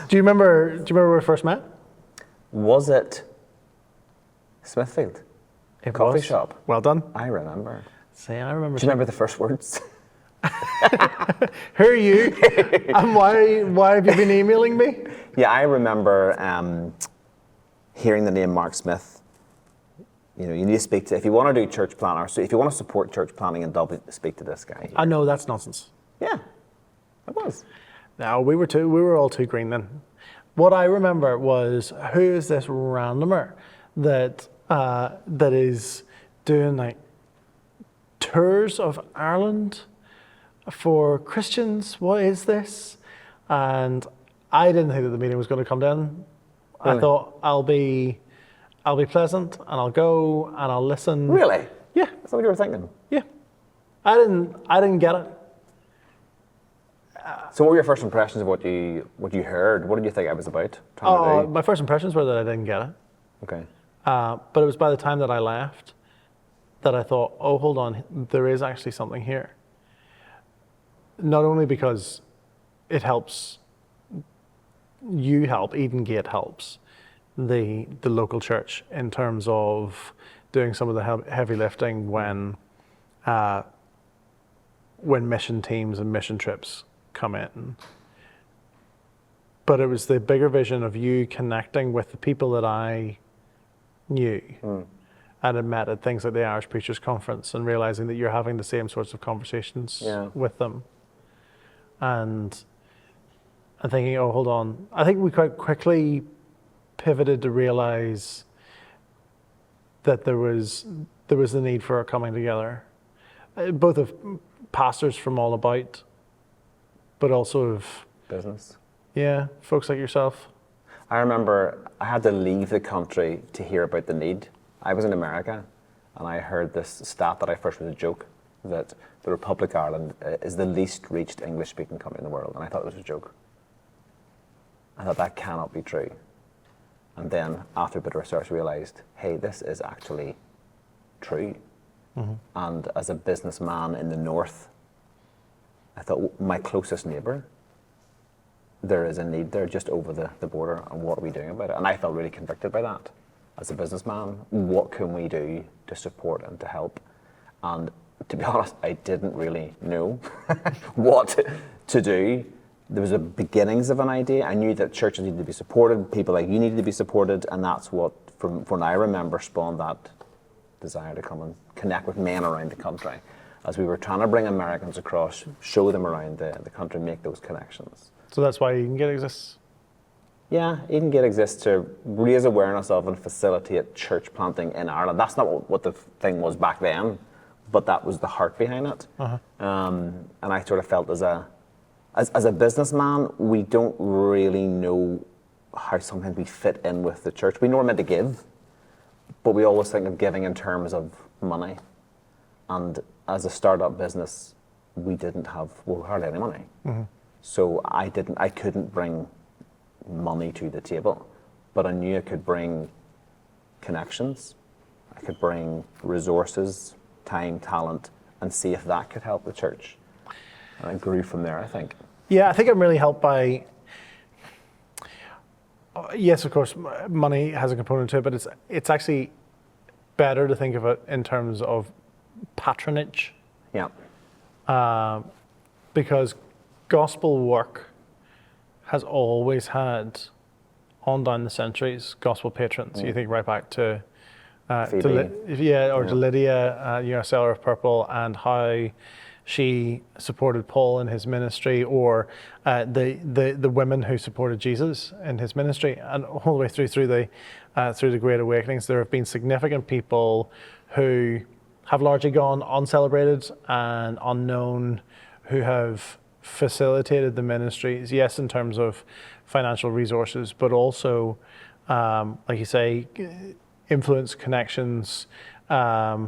Do you remember where we first met? Was it Smithfield? It Coffee was. shop? Well done. I remember. See, I remember. Do you remember the first words? Who are you? And why have you been emailing me? Yeah, I remember hearing the name Mark Smith. You know, you need to speak to, if you want to do church planner, so if you want to support church planning in Dublin, speak to this guy. I know that's nonsense. Yeah, it was. No, we were all too green then. What I remember was, who is this randomer that is doing like tours of Ireland for Christians? What is this? And I didn't think that the meeting was going to come down. Really? I thought I'll be pleasant and I'll go and I'll listen. Really? Yeah, That's what you were thinking. yeah. I didn't get it. So what were your first impressions of what you heard? What did you think I was about? Trying to do? My first impressions were that I didn't get it. Okay. But it was by the time that I left that I thought, oh, hold on, there is actually something here. Not only because it helps, Edengate helps the local church in terms of doing some of the heavy lifting when mission teams and mission trips come in. But it was the bigger vision of you connecting with the people that I knew and had met at things like the Irish Preachers Conference and realizing that you're having the same sorts of conversations with them. And I'm thinking, oh, hold on. I think we quite quickly pivoted to realize that there was the need for our coming together, both of pastors from all about, but also of Business. folks like yourself. I remember I had to leave the country to hear about the need. I was in America and I heard this stat that I first was a joke, that the Republic of Ireland is the least reached English speaking country in the world, and I thought it was a joke. I thought that cannot be true. And then after a bit of research I realised, hey, this is actually true. Mm-hmm. And as a businessman in the north, I thought, my closest neighbour, there is a need there just over the border, and what are we doing about it? And I felt really convicted by that. As a businessman, what can we do to support and to help? And to be honest, I didn't really know what to do. There was a beginnings of an idea. I knew that churches needed to be supported, people like you needed to be supported, and that's what, from when I remember, spawned that desire to come and connect with men around the country. As we were trying to bring Americans across, show them around the country, make those connections. So that's why Edengate exists? Yeah, Edengate exists to raise awareness of and facilitate church planting in Ireland. That's not what the thing was back then, but that was the heart behind it. Uh-huh. And I sort of felt as a businessman, we don't really know how sometimes we fit in with the church. We know we're meant to give, but we always think of giving in terms of money. And as a startup business, we didn't have hardly any money. Mm-hmm. So I couldn't bring money to the table, but I knew I could bring connections, I could bring resources, time, talent, and see if that could help the church. And I grew from there, I think. Yeah, I think I'm really helped by, yes, of course, money has a component to it, but it's actually better to think of it in terms of patronage. Yeah. Because gospel work has always had, on down the centuries, gospel patrons. You think right back to to Lydia, Seller of Purple, and how she supported Paul in his ministry, or the women who supported Jesus in his ministry, and all the way through the Great Awakenings. There have been significant people who have largely gone uncelebrated and unknown, who have facilitated the ministries, yes, in terms of financial resources, but also, like you say, influence, connections, that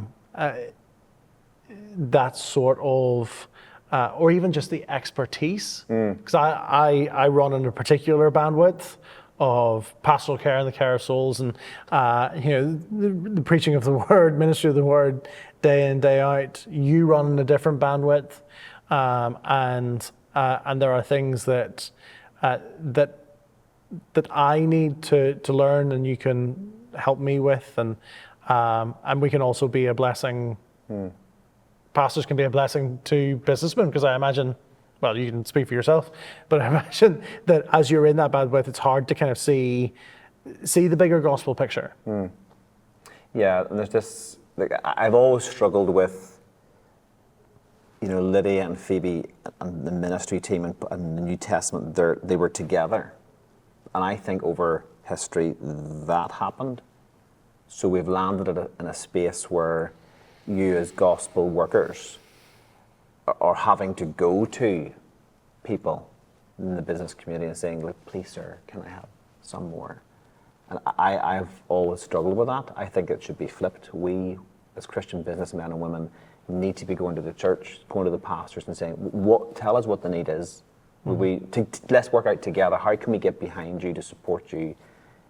sort of or even just the expertise. Because I run in a particular bandwidth of pastoral care and the care of souls, and the preaching of the word, ministry of the word, day in, day out. You run in a different bandwidth, and there are things that I need to learn, and you can help me with, and we can also be a blessing. Pastors can be a blessing to businessmen, because I imagine, well, you can speak for yourself, but I imagine that as you're in that bandwidth, it's hard to kind of see the bigger gospel picture. Yeah, and there's this, like, I've always struggled with, Lydia and Phoebe and the ministry team and the New Testament, they were together. And I think over history that happened. So we've landed in a space where you as gospel workers are having to go to people in the business community and saying, look, please, sir, can I have some more? And I've always struggled with that. I think it should be flipped. We, as Christian businessmen and women, need to be going to the church, going to the pastors and saying, tell us what the need is. Let's work out together. How can we get behind you to support you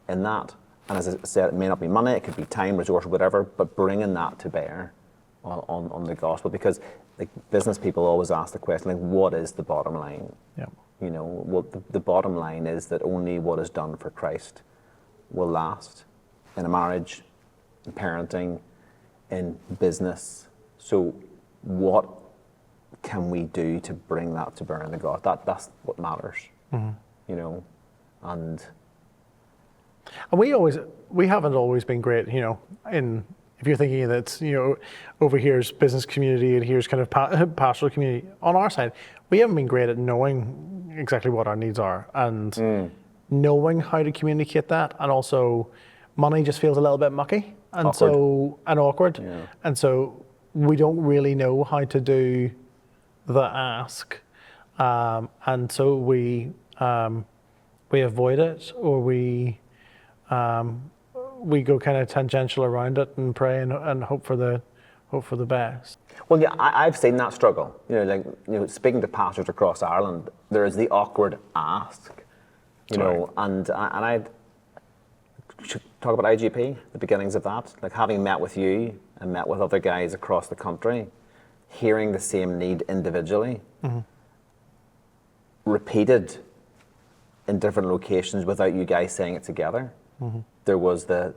in that? And as I said, it may not be money, it could be time, resource, whatever, but bringing that to bear on the gospel, because like business people always ask the question, like, what is the bottom line? Yeah. The bottom line is that only what is done for Christ will last in a marriage, in parenting, in business. So what can we do to bring that to bear in the gospel? That's what matters. And we haven't always been great, if you're thinking that, over here's business community and here's kind of pastoral community, on our side, we haven't been great at knowing exactly what our needs are and knowing how to communicate that. And also money just feels a little bit mucky and awkward. Yeah. And so we don't really know how to do the ask. And so we avoid it, or we go kind of tangential around it and pray and hope for the best. Well, yeah, I've seen that struggle. Speaking to pastors across Ireland, there is the awkward ask. And I should talk about IGP, the beginnings of that. Like having met with you and met with other guys across the country, hearing the same need individually, repeated in different locations without you guys saying it together. There was the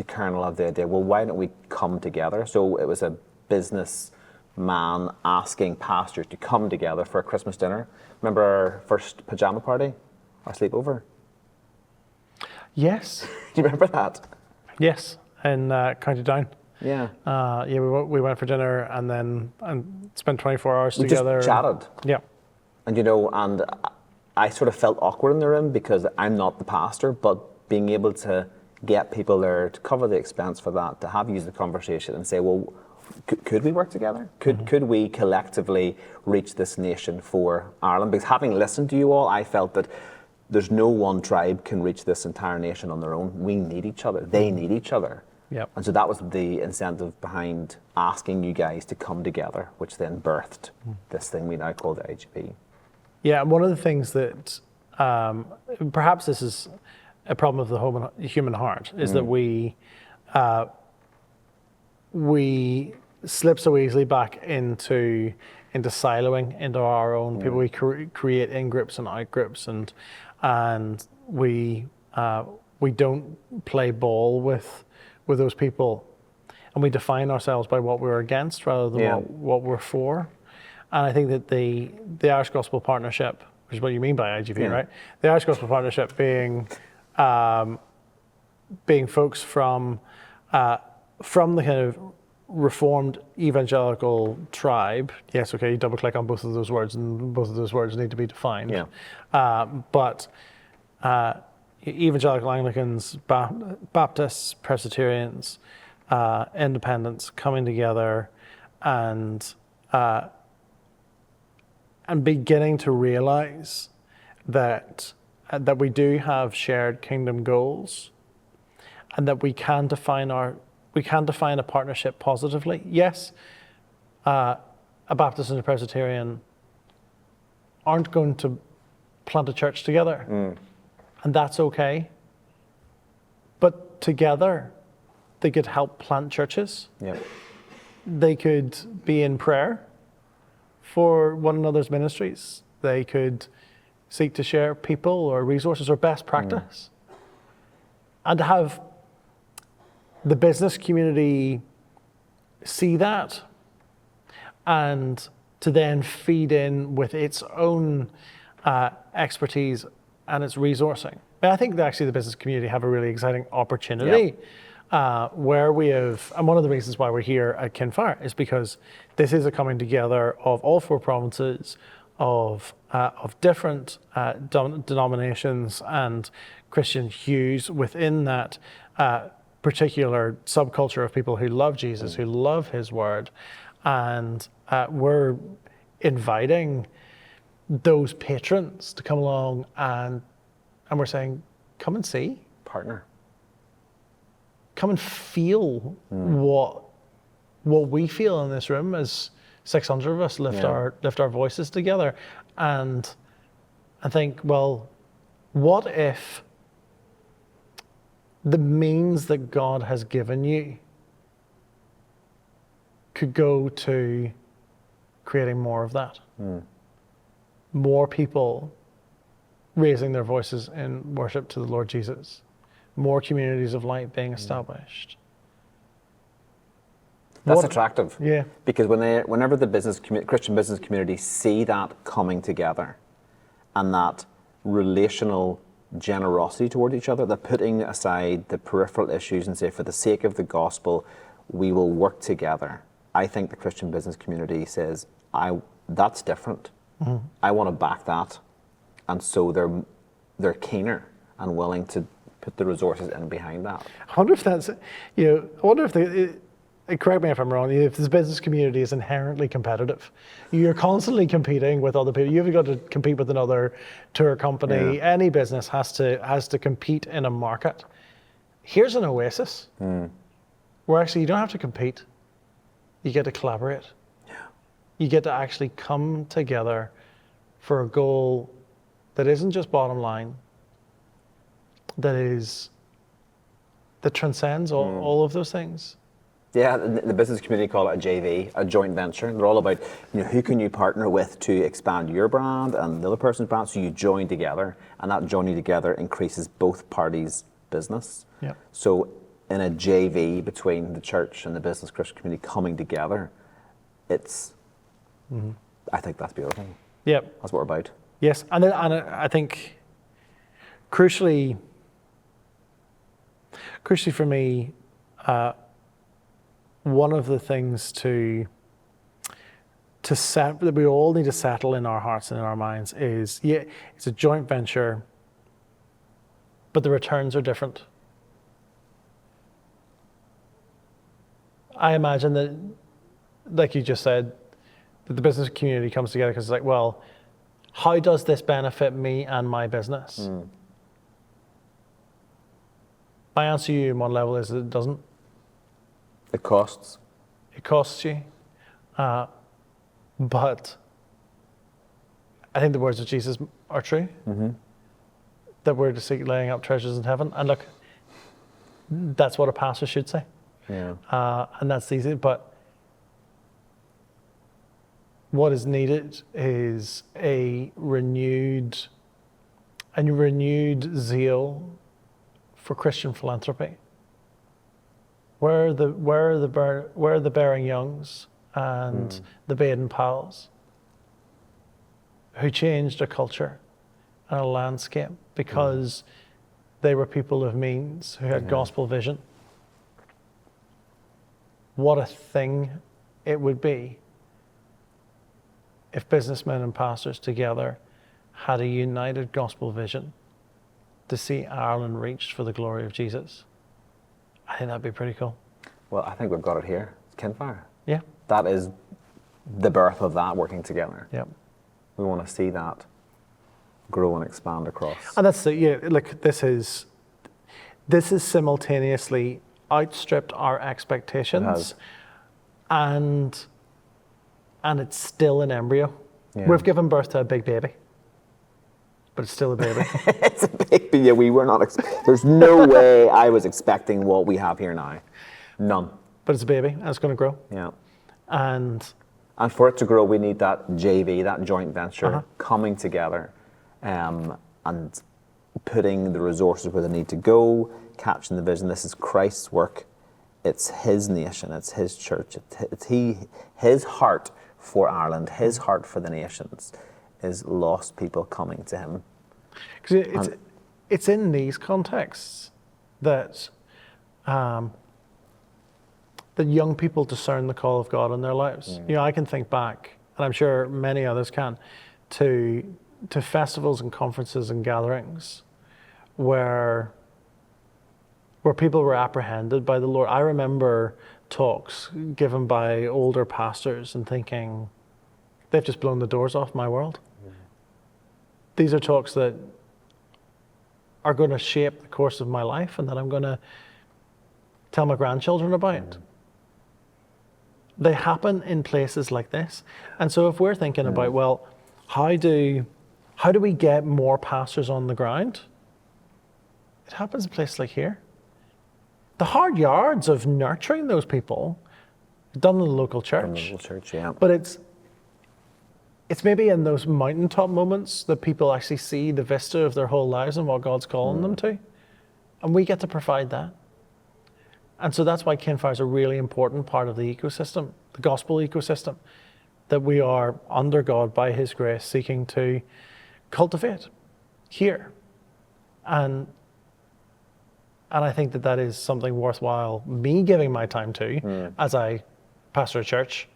kernel of the idea, well, why don't we come together? So it was a business man asking pastors to come together for a Christmas dinner. Remember our first pajama party, our sleepover? Yes. Do you remember that? Yes, in County Down. Yeah. We went for dinner and spent 24 hours together. We just chatted. Yeah. And and I sort of felt awkward in the room because I'm not the pastor, but being able to get people there to cover the expense for that, to have used the conversation and say, well, could we work together? Could we collectively reach this nation for Ireland? Because having listened to you all, I felt that there's no one tribe can reach this entire nation on their own. We need each other. They need each other. Yep. And so that was the incentive behind asking you guys to come together, which then birthed this thing we now call the IGP. Yeah, and one of the things that perhaps this is a problem of the human heart is that we slip so easily back into siloing into our own people. We create in groups and out groups, and we don't play ball with those people, and we define ourselves by what we're against rather than what we're for. And I think that the Irish Gospel Partnership, which is what you mean by IGP, right? The Irish Gospel Partnership being folks from the kind of Reformed evangelical tribe. Yes, okay, you double click on both of those words, and both of those words need to be defined. Yeah. But evangelical Anglicans, Baptists, Presbyterians, Independents coming together and beginning to realize that we do have shared kingdom goals, and that we can define a partnership positively. Yes, a Baptist and a Presbyterian aren't going to plant a church together. And that's okay. But together, they could help plant churches. Yeah. They could be in prayer for one another's ministries. They could seek to share people or resources or best practice. And to have the business community see that and to then feed in with its own expertise and its resourcing. I think that actually the business community have a really exciting opportunity where we have, and one of the reasons why we're here at Kinfire is because this is a coming together of all four provinces of different denominations and Christian hues within that particular subculture of people who love Jesus, who love his word. And we're inviting those patrons to come along and we're saying, come and see. Partner. Come and feel what we feel in this room as 600 of us lift our voices together and think, well, what if the means that God has given you could go to creating more of that? More people raising their voices in worship to the Lord Jesus. More communities of light being established. That's attractive. Yeah. Because whenever the Christian business community see that coming together and that relational generosity toward each other, they're putting aside the peripheral issues and say, for the sake of the gospel, we will work together. I think the Christian business community says, that's different. I want to back that. And so they're keener and willing to put the resources in behind that. I wonder if that's, I wonder if correct me if I'm wrong, if this business community is inherently competitive. You're constantly competing with other people. You've got to compete with another tour company. Yeah. Any business has to compete in a market. Here's an oasis where actually you don't have to compete. You get to collaborate. Yeah. You get to actually come together for a goal that isn't just bottom line, that transcends all of those things. Yeah, the business community call it a JV, a joint venture. They're all about, who can you partner with to expand your brand and the other person's brand, so you join together, and that joining together increases both parties' business. Yeah. So in a JV between the church and the business Christian community coming together, I think that's beautiful. Yep. That's what we're about. Yes, and I think crucially for me, one of the things that we all need to settle in our hearts and in our minds is, it's a joint venture, but the returns are different. I imagine that, like you just said, that the business community comes together because it's like, well, how does this benefit me and my business? My answer to you in one level is that it doesn't. It costs. It costs you. But I think the words of Jesus are true. That we're to seek laying up treasures in heaven. And look, that's what a pastor should say. Yeah. And that's easy. But what is needed is a renewed zeal for Christian philanthropy. Where are the Bearing Youngs and the Baden Powells who changed a culture and a landscape because they were people of means who had gospel vision? What a thing it would be if businessmen and pastors together had a united gospel vision to see Ireland reached for the glory of Jesus. I think that'd be pretty cool. Well, I think we've got it here. It's Kinfire. Yeah. That is the birth of that working together. Yep. We want to see that grow and expand across. And that's look, this is simultaneously outstripped our expectations and and it's still an embryo. Yeah. We've given birth to a big baby, but it's still a baby. It's a big, yeah, we were not, there's no way I was expecting what we have here now. None. But it's a baby, and it's going to grow. Yeah. And for it to grow, we need that JV, that joint venture, coming together and putting the resources where they need to go, capturing the vision. This is Christ's work. It's his nation. It's his church. It's his heart for Ireland, his heart for the nations is lost people coming to him. Because it's in these contexts that that young people discern the call of God in their lives. You know, I can think back, and I'm sure many others can, to festivals and conferences and gatherings where people were apprehended by the Lord. I remember talks given by older pastors and thinking, they've just blown the doors off my world. These are talks that are going to shape the course of my life and that I'm going to tell my grandchildren about. They happen in places like this. And so if we're thinking about, well, how do we get more pastors on the ground? It happens in places like here. The hard yards of nurturing those people are done in the local church. Yeah. But it's maybe in those mountaintop moments that people actually see the vista of their whole lives and what God's calling them to. And we get to provide that. And so that's why Cain Fire is a really important part of the ecosystem, the gospel ecosystem, that we are under God by his grace seeking to cultivate here. And I think that is something worthwhile me giving my time to as I pastor a church.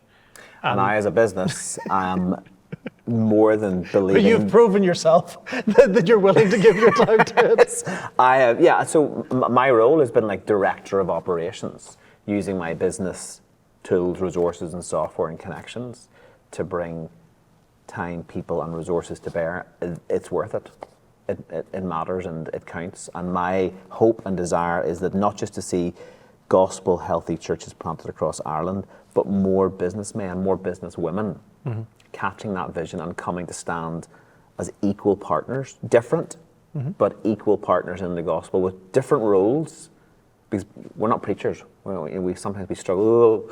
And I, as a business, am more than believing. But you've proven yourself that you're willing to give your time to it. I have, yeah. So my role has been like director of operations, using my business tools, resources, and software and connections to bring time, people, and resources to bear. It's worth it. It matters and it counts. And my hope and desire is that not just to see gospel healthy churches planted across Ireland, but more businessmen, more businesswomen catching that vision and coming to stand as equal partners, different, but equal partners in the gospel with different roles, because we're not preachers. We sometimes struggle,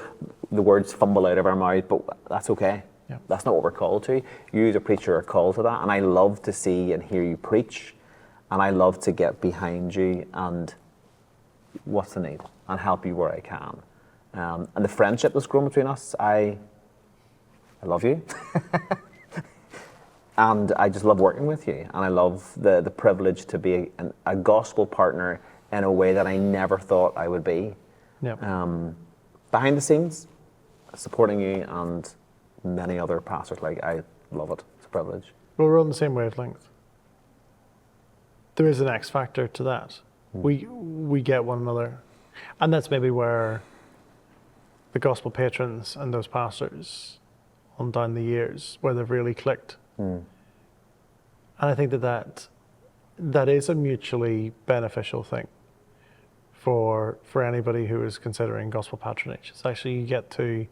the words fumble out of our mouth, but that's okay. Yeah. That's not what we're called to. You as a preacher are called to that, and I love to see and hear you preach, and I love to get behind you and what's the need, and help you where I can. And the friendship that's grown between us, I love you. And I just love working with you. And I love the privilege to be a gospel partner in a way that I never thought I would be. Yep. Behind the scenes, supporting you and many other pastors. Like, I love it. It's a privilege. Well, we're on the same wavelength. There is an X factor to that. We get one another. And that's maybe where the gospel patrons and those pastors on down the years, where they've really clicked. And I think that is a mutually beneficial thing for anybody who is considering gospel patronage. It's actually, you get to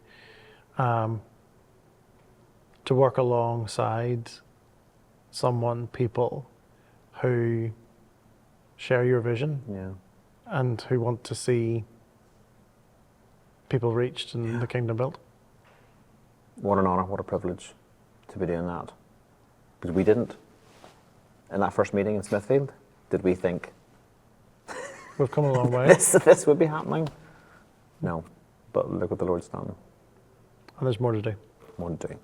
work alongside people who share your vision. Yeah. And who want to see people reached and the kingdom built. What an honour, what a privilege to be doing that. Because we didn't. In that first meeting in Smithfield, did we think We've come a long way. this would be happening? No. But look what the Lord's done. And there's more to do. More to do.